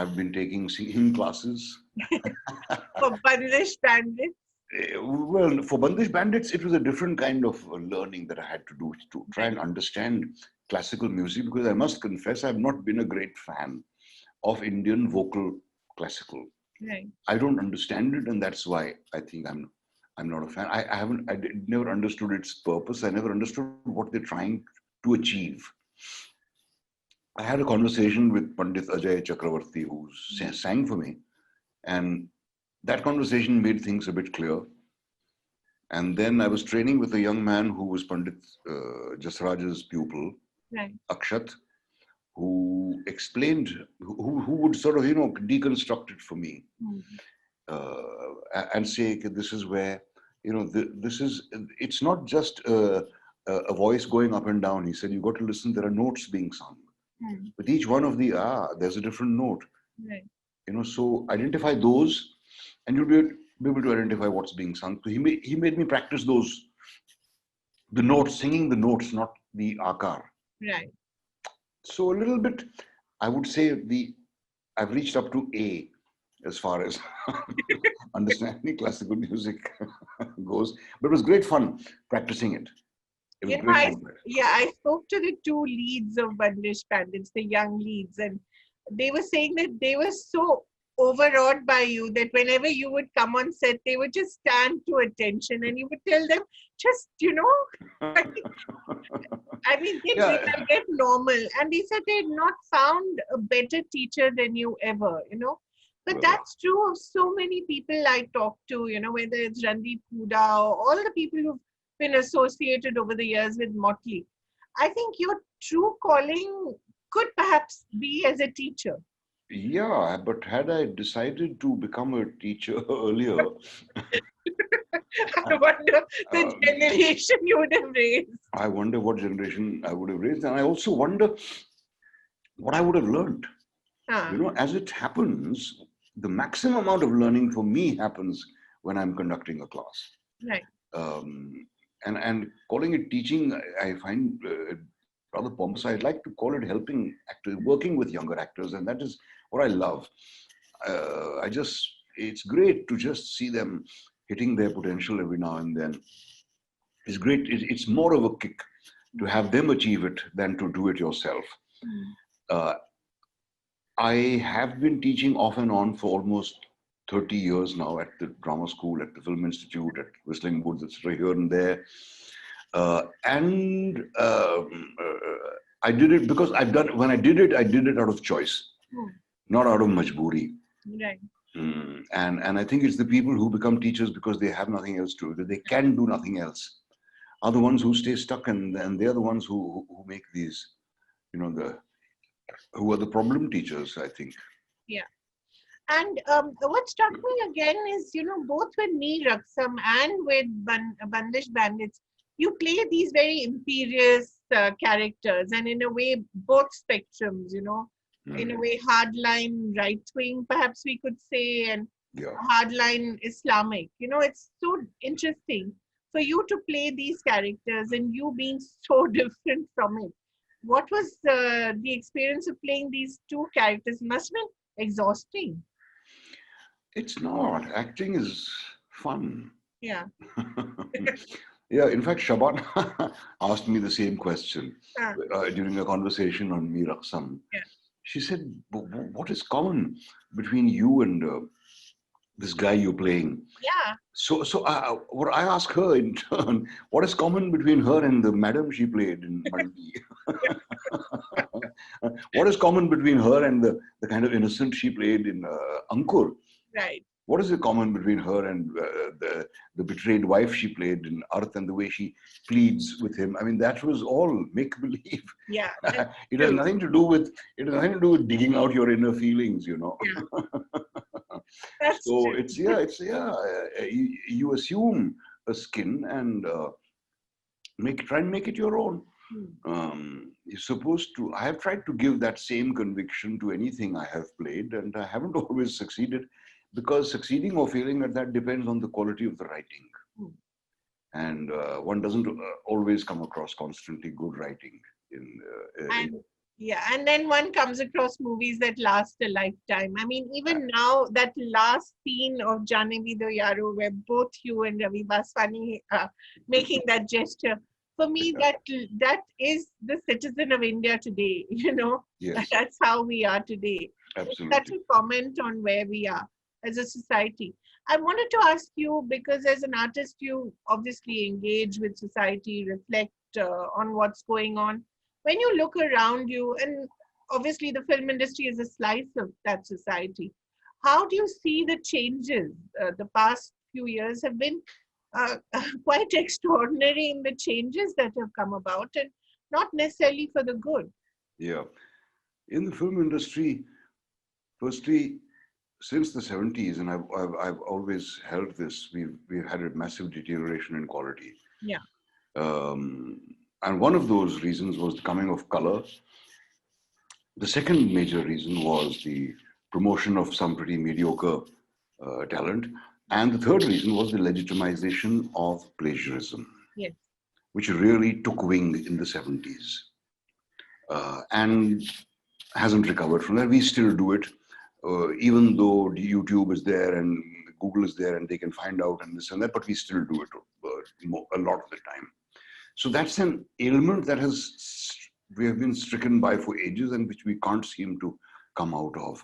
I've been taking singing classes. For Bandish Bandits. Well, for Bandish Bandits, it was a different kind of learning that I had to do to try and understand classical music, because I must confess I've not been a great fan of Indian vocal classical. Right. I don't understand it, and that's why I think I'm not a fan. I haven't never understood its purpose. I never understood what they're trying to achieve. I had a conversation with Pandit Ajay Chakravarti, who sang for me, and that conversation made things a bit clear. And then I was training with a young man who was Pandit Jasraj's pupil, Right. Akshat, who explained, who would sort of, deconstruct it for me and say, "Okay, this is where, it's not just a voice going up and down." He said, "You got to listen, there are notes being sung. With each one of the there's a different note. Right. So identify those, and you'll be able to identify what's being sung." So he made me practice the notes, singing the notes, not the akar. Right. So a little bit, I would say I've reached up to A as far as understanding classical music goes. But it was great fun practicing it. It was great fun. I spoke to the two leads of Bandish Bandits, the young leads, and they were saying that they were so overawed by you that whenever you would come on set, they would just stand to attention, and you would tell them, just, I mean, get normal. And they said they had not found a better teacher than you ever, But that's true of so many people I talk to, whether it's Randeep Hooda or all the people who've been associated over the years with Motley. I think your true calling could perhaps be as a teacher. Yeah, but had I decided to become a teacher earlier, I wonder the generation you would have raised. I wonder what generation I would have raised. And I also wonder what I would have learned. As it happens, the maximum amount of learning for me happens when I'm conducting a class. Right. And calling it teaching, I find rather pompous. I'd like to call it helping actors, working with younger actors, and that is what I love. It's great to just see them hitting their potential every now and then. It's great. It's more of a kick to have them achieve it than to do it yourself. I have been teaching off and on for almost 30 years now at the drama school, at the Film Institute, at Whistling Woods, etc., here and there. I did it because when I did it out of choice, not out of majboori. Right. And I think it's the people who become teachers because they have nothing else to do, that they can do nothing else, are the ones who stay stuck, and they're the ones who make these, who are the problem teachers, I think. Yeah. And what struck me again is, both with Meer Raksam and with Bandish Bandits, you play these very imperious characters, and in a way, both spectrums, in a way, hardline right-wing, perhaps we could say, and hardline Islamic. It's so interesting for you to play these characters and you being so different from it. What was the experience of playing these two characters? Must have been exhausting. It's not. Acting is fun. Yeah. Yeah, in fact, Shabana asked me the same question during a conversation on Meer Raksam. Yeah. She said, "What is common between you and this guy you're playing?" Yeah. So what I asked her in turn, what is common between her and the madam she played in Bandi? What is common between her and the kind of innocent she played in Ankur? Right. What is the common between her and the betrayed wife she played in Arth, and the way she pleads with him? I mean, that was all make-believe. Yeah. It has nothing to do with digging out your inner feelings, Yeah. That's So true. you assume a skin and try and make it your own. You're supposed to. I have tried to give that same conviction to anything I have played, and I haven't always succeeded, because succeeding or failing at that depends on the quality of the writing. And one doesn't always come across constantly good writing. Yeah, and then one comes across movies that last a lifetime. I mean, even now, that last scene of Janevi Do Yaro, where both you and Ravi Baswani making that gesture, for me, that is the citizen of India today. Yes, That's how we are today. It's such absolutely. a comment on where we are as a society. I wanted to ask you because as an artist, you obviously engage with society, reflect on what's going on. When you look around you, and obviously the film industry is a slice of that society, how do you see the changes? The past few years have been uh, quite extraordinary in the changes that have come about, and not necessarily for the good. Yeah. In the film industry, firstly, since the 70s, and I've always held this, we've had a massive deterioration in quality. Yeah, Um, and one of those reasons was the coming of color. The second major reason was the promotion of some pretty mediocre talent. And the third reason was the legitimization of plagiarism, yes, which really took wing in the 70s and hasn't recovered from that. We still do it, even though YouTube is there and Google is there and they can find out and this and that, but we still do it a lot of the time. So that's an ailment that we have been stricken by for ages and which we can't seem to come out of.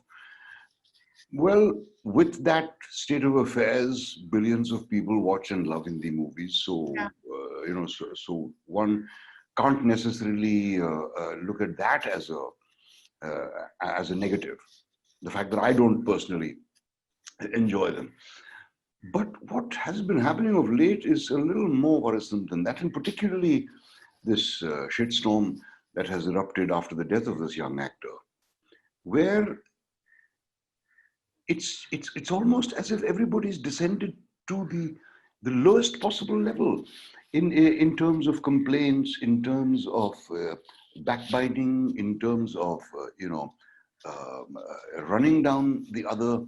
Well, with that state of affairs, billions of people watch and love Hindi movies. yeah, So one can't necessarily look at that as a negative. The fact that I don't personally enjoy them. But what has been happening of late is a little more worrisome than that, and particularly this shitstorm that has erupted after the death of this young actor, where it's almost as if everybody's descended to the lowest possible level in terms of complaints, in terms of backbiting, in terms of running down the other,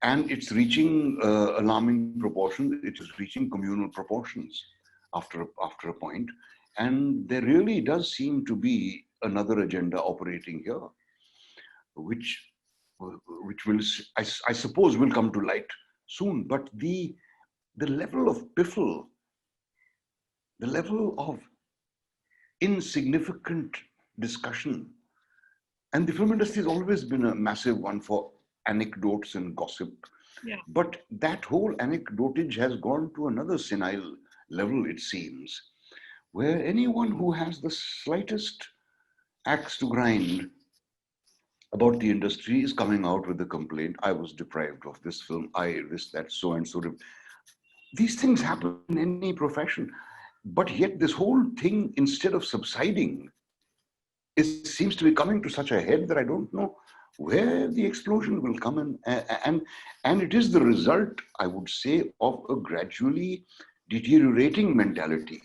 and it's reaching alarming proportions. It is reaching communal proportions after a point, and there really does seem to be another agenda operating here, which which will, I suppose, will come to light soon. But the level of piffle, the level of insignificant discussion, and the film industry has always been a massive one for anecdotes and gossip. yeah, But that whole anecdotage has gone to another senile level, it seems, where anyone who has the slightest axe to grind about the industry is coming out with a complaint. I was deprived of this film. I this, that, so and so. These things happen in any profession. But yet this whole thing, instead of subsiding, seems to be coming to such a head that I don't know where the explosion will come in. And it is the result, I would say, of a gradually deteriorating mentality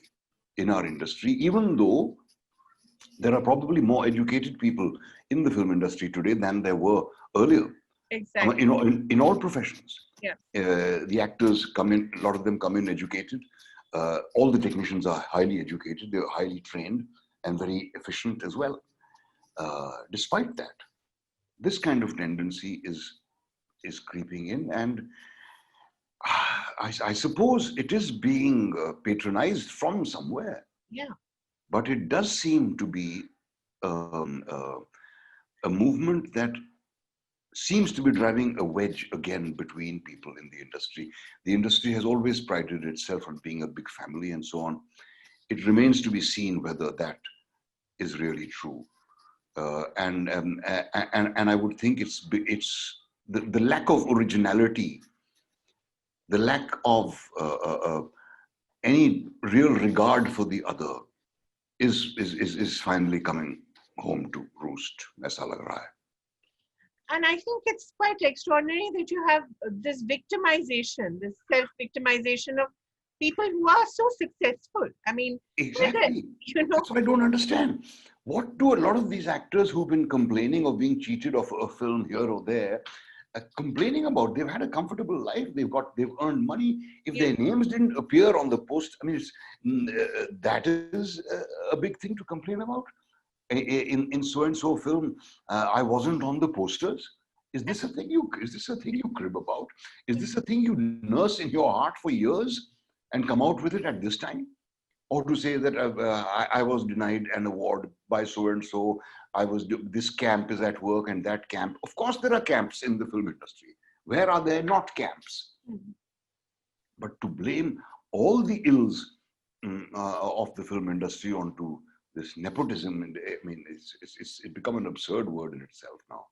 in our industry, even though there are probably more educated people in the film industry today than there were earlier. I mean, exactly. in all professions, Yeah, the actors come in, a lot of them come in educated. All the technicians are highly educated, they're highly trained and very efficient as well. Despite that, this kind of tendency is creeping in, and I suppose it is being patronized from somewhere, yeah, but it does seem to be a movement that seems to be driving a wedge again between people in the industry. The industry has always prided itself on being a big family and so on. It remains to be seen whether that is really true. And I would think it's the lack of originality, the lack of any real regard for the other is finally coming home to roost. Aisa lag raha hai. and I think it's quite extraordinary that you have this victimization, this self-victimization of people who are so successful. I mean, whether Exactly. you know, That's what I don't understand. What do a lot of these actors who've been complaining of being cheated of a film here or there, complaining about? They've had a comfortable life. They've earned money. If yes, their names didn't appear on the post, I mean, that is a big thing to complain about. in so and so film, I wasn't on the posters. Is this a thing you crib about? Is this a thing you nurse in your heart for years and come out with it at this time? Or to say that I was denied an award by so and so, this camp is at work and that camp. Of course, there are camps in the film industry. Where are there not camps? Mhm. But to blame all the ills of the film industry onto this nepotism, and I mean, it's become an absurd word in itself now.